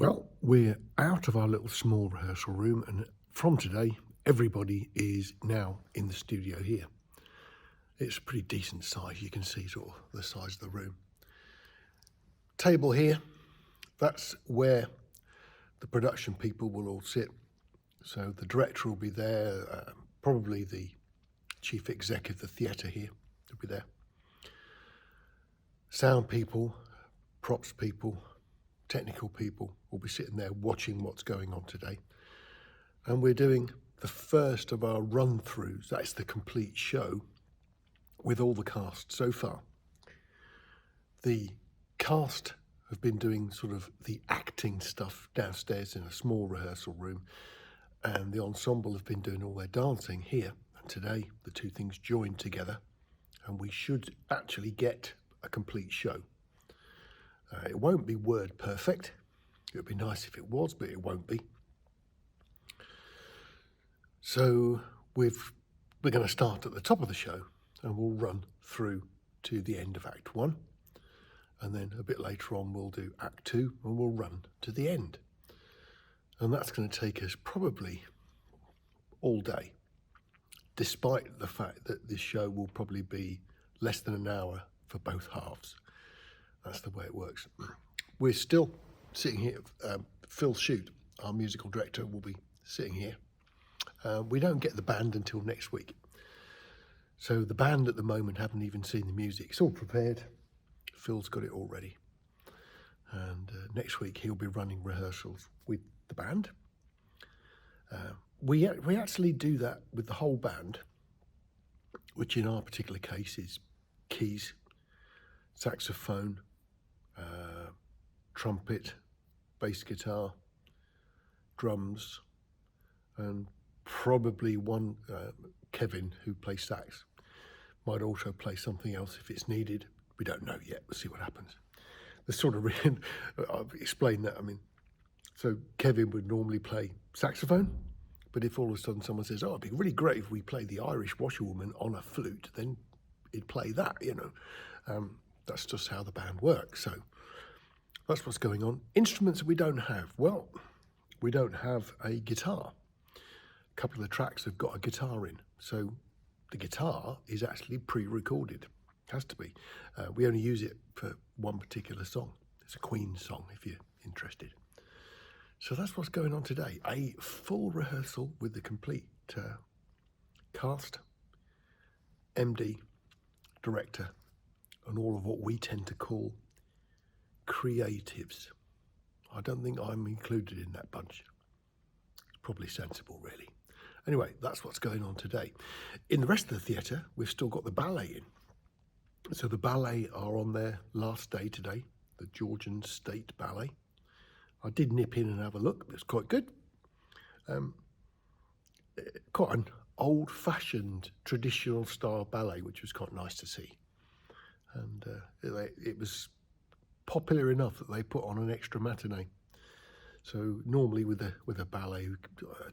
Well, we're out of our little small rehearsal room, and from today, everybody is now in the studio here. It's a pretty decent size. You can see sort of the size of the room. Table here, that's where the production people will all sit. So the director will be there, probably the chief exec of the theatre here will be there. Sound people, props people, technical people will be sitting there watching what's going on today. And we're doing the first of our run-throughs. That's the complete show with all the cast so far. The cast have been doing sort of the acting stuff downstairs in a small rehearsal room, and the ensemble have been doing all their dancing here. And today the two things join together, and we should actually get a complete show. It won't be word perfect. It would be nice if it was, but it won't be. So we're going to start at the top of the show, and we'll run through to the end of Act 1. And then a bit later on, we'll do Act 2, and we'll run to the end. And that's going to take us probably all day, despite the fact that this show will probably be less than an hour for both halves. That's the way it works. We're still sitting here. Phil Shute, our musical director, will be sitting here. We don't get the band until next week. So the band at the moment haven't even seen the music. It's all prepared. Phil's got it all ready. And next week he'll be running rehearsals with the band. We actually do that with the whole band, which in our particular case is keys, saxophone, trumpet, bass guitar, drums, and probably one Kevin, who plays sax, might also play something else if it's needed. We don't know yet. We'll see what happens. The sort of I'll explain that. I mean, so Kevin would normally play saxophone, but if all of a sudden someone says, "Oh, it'd be really great if we played the Irish washerwoman on a flute," then he'd play that. That's just how the band works. So that's what's going on. Instruments that we don't have. Well, we don't have a guitar. A couple of the tracks have got a guitar in. So the guitar is actually pre-recorded. Has to be. We only use it for one particular song. It's a Queen song, if you're interested. So that's what's going on today. A full rehearsal with the complete cast, MD, director, and all of what we tend to call creatives. I don't think I'm included in that bunch. It's probably sensible, really. Anyway, that's what's going on today. In the rest of the theatre, we've still got the ballet in. So the ballet are on their last day today, the Georgian State Ballet. I did nip in and have a look. It was quite good. Quite an old-fashioned, traditional style ballet, which was quite nice to see. And it was popular enough that they put on an extra matinee. So normally with a ballet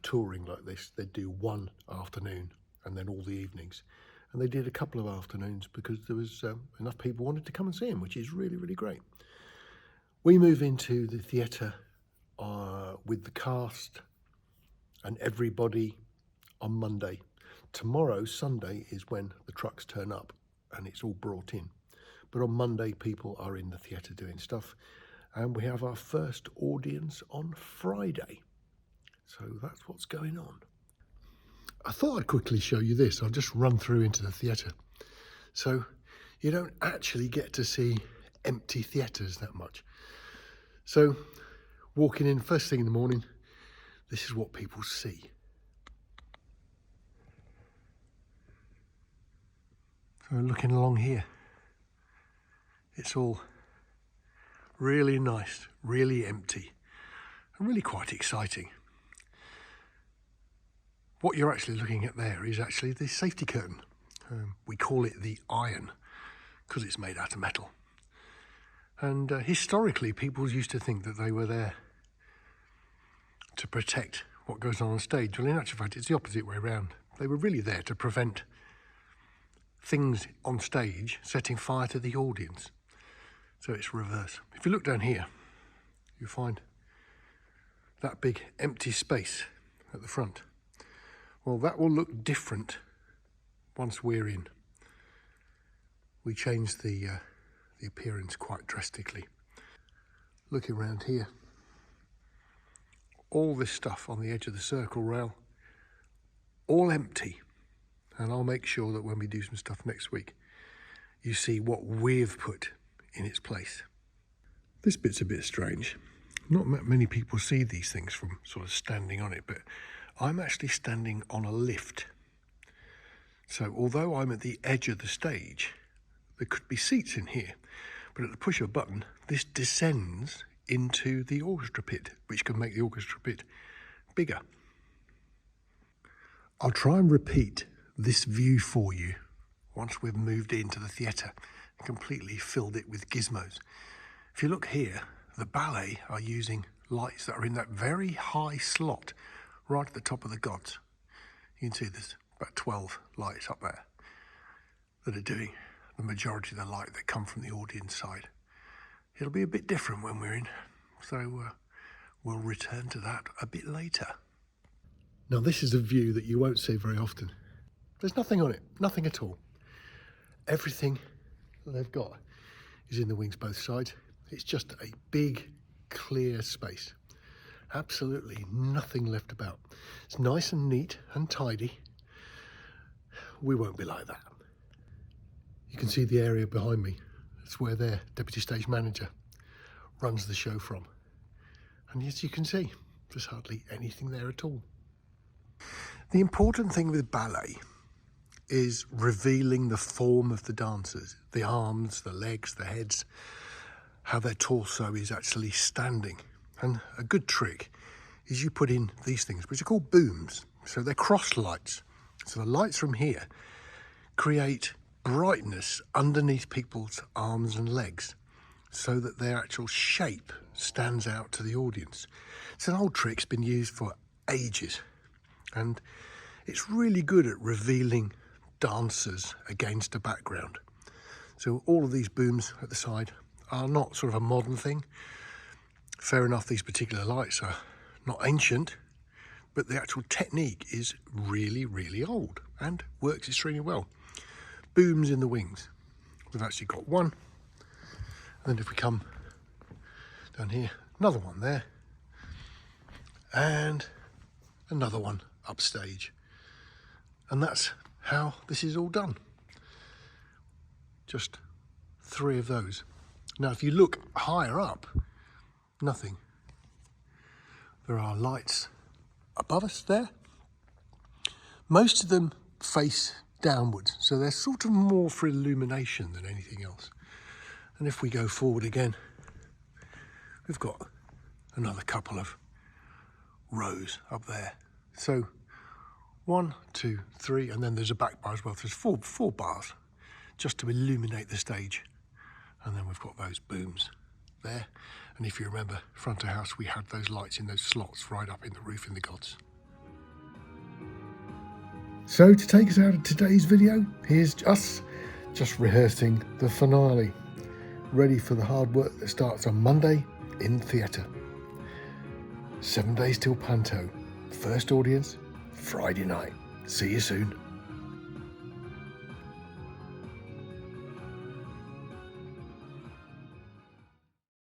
touring like this, they'd do one afternoon and then all the evenings. And they did a couple of afternoons because there was enough people wanted to come and see them, which is really, really great. We move into the theatre with the cast and everybody on Monday. Tomorrow, Sunday, is when the trucks turn up and it's all brought in. But on Monday, people are in the theatre doing stuff. And we have our first audience on Friday. So that's what's going on. I thought I'd quickly show you this. I'll just run through into the theatre. So you don't actually get to see empty theatres that much. So walking in first thing in the morning, this is what people see. So looking along here, it's all really nice, really empty, and really quite exciting. What you're actually looking at there is actually the safety curtain. We call it the iron because it's made out of metal. And historically, people used to think that they were there to protect what goes on stage. Well, in actual fact, it's the opposite way around. They were really there to prevent things on stage setting fire to the audience. So it's reverse. If you look down here, you find that big empty space at the front. Well, that will look different once we're in. We changed the appearance quite drastically. Looking around here, all this stuff on the edge of the circle rail, all empty. And I'll make sure that when we do some stuff next week, you see what we've put in its place. This bit's a bit strange. Not many people see these things from sort of standing on it, but I'm actually standing on a lift. So although I'm at the edge of the stage, there could be seats in here, but at the push of a button, this descends into the orchestra pit, which can make the orchestra pit bigger. I'll try and repeat this view for you once we've moved into the theatre and completely filled it with gizmos. If you look here, the ballet are using lights that are in that very high slot right at the top of the gods. You can see there's about 12 lights up there that are doing the majority of the light that come from the audience side. It'll be a bit different when we're in, so we'll return to that a bit later. Now this is a view that you won't see very often. There's nothing on it, nothing at all. Everything that they've got is in the wings both sides. It's just a big, clear space. Absolutely nothing left about. It's nice and neat and tidy. We won't be like that. You can see the area behind me. It's where their deputy stage manager runs the show from. And as you can see, there's hardly anything there at all. The important thing with ballet is revealing the form of the dancers, the arms, the legs, the heads, how their torso is actually standing. And a good trick is you put in these things, which are called booms. So they're cross lights. So the lights from here create brightness underneath people's arms and legs so that their actual shape stands out to the audience. It's an old trick, it's been used for ages. And it's really good at revealing dancers against a background. So all of these booms at the side are not sort of a modern thing. Fair enough, these particular lights are not ancient, but the actual technique is really, really old and works extremely well. Booms in the wings. We've actually got one. And then if we come down here, another one there. And another one upstage. And that's how this is all done. Just 3 of those. Now, if you look higher up, nothing. There are lights above us there. Most of them face downwards, so they're sort of more for illumination than anything else. And if we go forward again, we've got another couple of rows up there. So 1, 2, 3, and then there's a back bar as well. There's four bars just to illuminate the stage. And then we've got those booms there. And if you remember, front of house, we had those lights in those slots right up in the roof in the gods. So to take us out of today's video, here's us just rehearsing the finale, ready for the hard work that starts on Monday in theatre. 7 days till Panto. First audience, Friday night. See you soon.